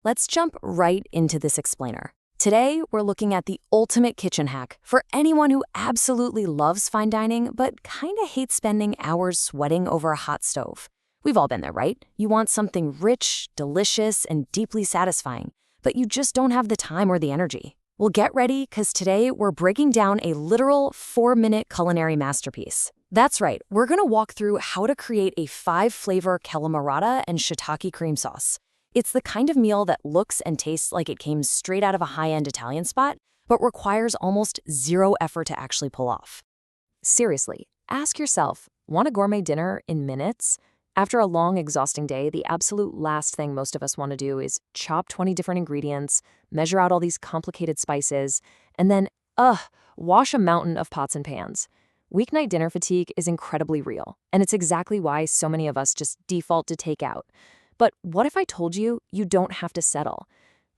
Let's jump right into this explainer. Today, we're looking at the ultimate kitchen hack for anyone who absolutely loves fine dining but kinda hates spending hours sweating over a hot stove. We've all been there, right? You want something rich, delicious, and deeply satisfying, but you just don't have the time or the energy. Well, get ready, because today we're breaking down a literal 4-minute culinary masterpiece. That's right, we're gonna walk through how to create a 5-flavor Calamarata and Shiitake cream sauce. It's the kind of meal that looks and tastes like it came straight out of a high-end Italian spot, but requires almost zero effort to actually pull off. Seriously, ask yourself, want a gourmet dinner in minutes? After a long, exhausting day, the absolute last thing most of us want to do is chop 20 different ingredients, measure out all these complicated spices, and then, wash a mountain of pots and pans. Weeknight dinner fatigue is incredibly real, and it's exactly why so many of us just default to takeout. But what if I told you you don't have to settle?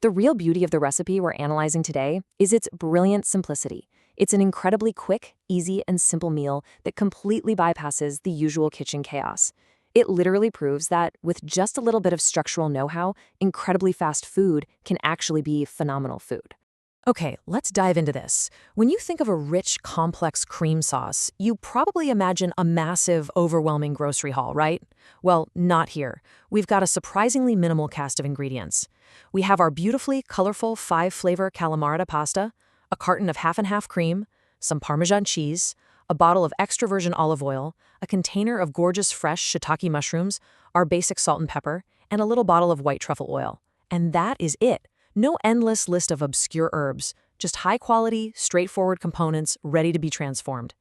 The real beauty of the recipe we're analyzing today is its brilliant simplicity. It's an incredibly quick, easy, and simple meal that completely bypasses the usual kitchen chaos. It literally proves that with just a little bit of structural know-how, incredibly fast food can actually be phenomenal food. Okay, let's dive into this. When you think of a rich, complex cream sauce, you probably imagine a massive, overwhelming grocery haul, right? Well, not here. We've got a surprisingly minimal cast of ingredients. We have our beautifully colorful 5-flavor Calamarata pasta, a carton of half-and-half cream, some Parmesan cheese, a bottle of extra virgin olive oil, a container of gorgeous fresh shiitake mushrooms, our basic salt and pepper, and a little bottle of white truffle oil. And that is it. No endless list of obscure herbs, just high-quality, straightforward components ready to be transformed.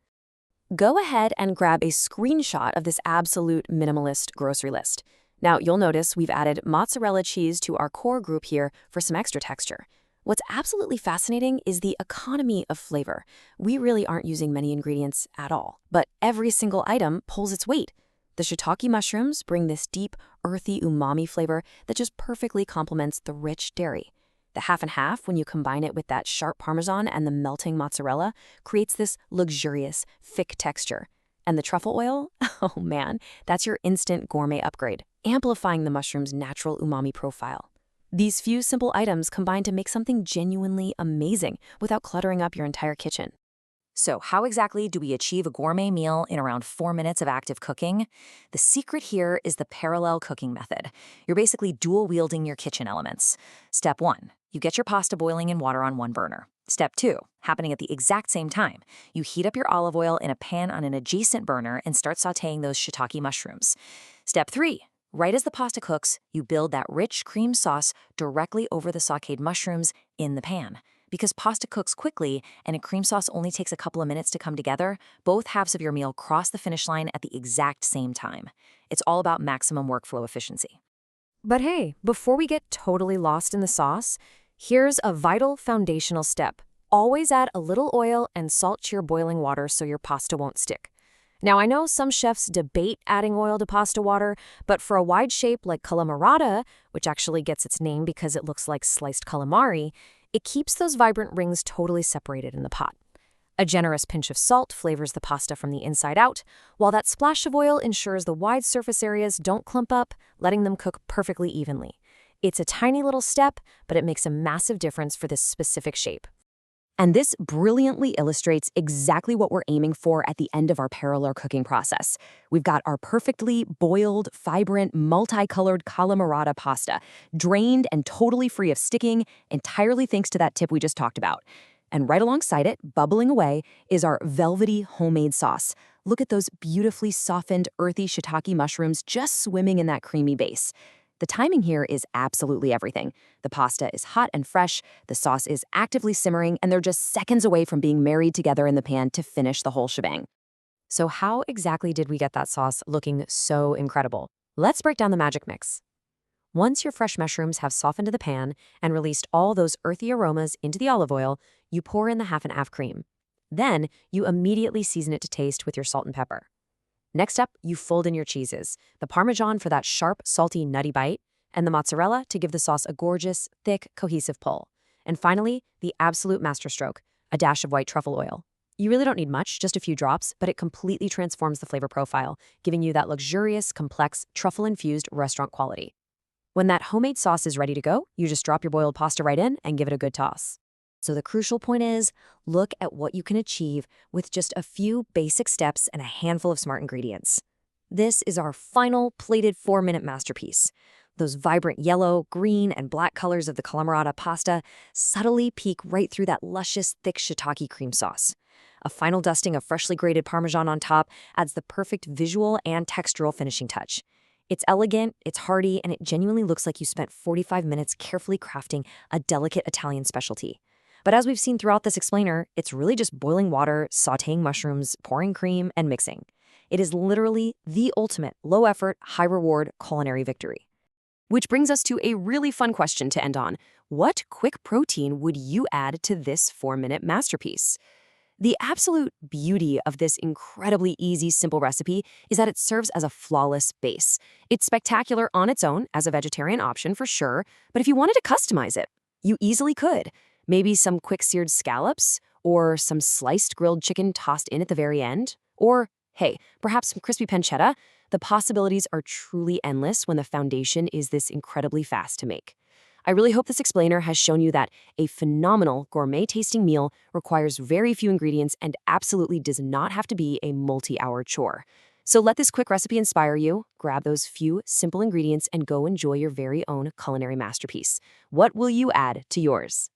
Go ahead and grab a screenshot of this absolute minimalist grocery list. Now, you'll notice we've added mozzarella cheese to our core group here for some extra texture. What's absolutely fascinating is the economy of flavor. We really aren't using many ingredients at all, but every single item pulls its weight. The shiitake mushrooms bring this deep, earthy umami flavor that just perfectly complements the rich dairy. The half and half, when you combine it with that sharp Parmesan and the melting mozzarella, creates this luxurious, thick texture. And the truffle oil? Oh man, that's your instant gourmet upgrade, amplifying the mushroom's natural umami profile. These few simple items combine to make something genuinely amazing without cluttering up your entire kitchen. So how exactly do we achieve a gourmet meal in around 4 minutes of active cooking? The secret here is the parallel cooking method. You're basically dual-wielding your kitchen elements. Step 1, you get your pasta boiling in water on one burner. Step 2, happening at the exact same time, you heat up your olive oil in a pan on an adjacent burner and start sautéing those shiitake mushrooms. Step 3, right as the pasta cooks, you build that rich cream sauce directly over the sautéed mushrooms in the pan. Because pasta cooks quickly and a cream sauce only takes a couple of minutes to come together, both halves of your meal cross the finish line at the exact same time. It's all about maximum workflow efficiency. But hey, before we get totally lost in the sauce, here's a vital foundational step. Always add a little oil and salt to your boiling water so your pasta won't stick. Now, I know some chefs debate adding oil to pasta water, but for a wide shape like Calamarata, which actually gets its name because it looks like sliced calamari, it keeps those vibrant rings totally separated in the pot. A generous pinch of salt flavors the pasta from the inside out, while that splash of oil ensures the wide surface areas don't clump up, letting them cook perfectly evenly. It's a tiny little step, but it makes a massive difference for this specific shape. And this brilliantly illustrates exactly what we're aiming for at the end of our parallel cooking process. We've got our perfectly boiled, vibrant, multicolored Calamarata pasta, drained and totally free of sticking, entirely thanks to that tip we just talked about. And right alongside it, bubbling away, is our velvety homemade sauce. Look at those beautifully softened, earthy shiitake mushrooms just swimming in that creamy base. The timing here is absolutely everything. The pasta is hot and fresh, the sauce is actively simmering, and they're just seconds away from being married together in the pan to finish the whole shebang. So how exactly did we get that sauce looking so incredible? Let's break down the magic mix. Once your fresh mushrooms have softened in the pan and released all those earthy aromas into the olive oil, you pour in the half-and-half cream. Then, you immediately season it to taste with your salt and pepper. Next up, you fold in your cheeses, the Parmesan for that sharp, salty, nutty bite, and the mozzarella to give the sauce a gorgeous, thick, cohesive pull. And finally, the absolute masterstroke, a dash of white truffle oil. You really don't need much, just a few drops, but it completely transforms the flavor profile, giving you that luxurious, complex, truffle-infused restaurant quality. When that homemade sauce is ready to go, you just drop your boiled pasta right in and give it a good toss. So the crucial point is, look at what you can achieve with just a few basic steps and a handful of smart ingredients. This is our final plated 4-minute masterpiece. Those vibrant yellow, green, and black colors of the Calamarata pasta subtly peek right through that luscious, thick shiitake cream sauce. A final dusting of freshly grated Parmesan on top adds the perfect visual and textural finishing touch. It's elegant, it's hearty, and it genuinely looks like you spent 45 minutes carefully crafting a delicate Italian specialty. But as we've seen throughout this explainer, it's really just boiling water, sautéing mushrooms, pouring cream, and mixing. It is literally the ultimate low-effort, high-reward culinary victory. Which brings us to a really fun question to end on. What quick protein would you add to this 4-minute masterpiece? The absolute beauty of this incredibly easy, simple recipe is that it serves as a flawless base. It's spectacular on its own as a vegetarian option for sure, but if you wanted to customize it, you easily could. Maybe some quick seared scallops, or some sliced grilled chicken tossed in at the very end, or, hey, perhaps some crispy pancetta. The possibilities are truly endless when the foundation is this incredibly fast to make. I really hope this explainer has shown you that a phenomenal gourmet-tasting meal requires very few ingredients and absolutely does not have to be a multi-hour chore. So let this quick recipe inspire you, grab those few simple ingredients, and go enjoy your very own culinary masterpiece. What will you add to yours?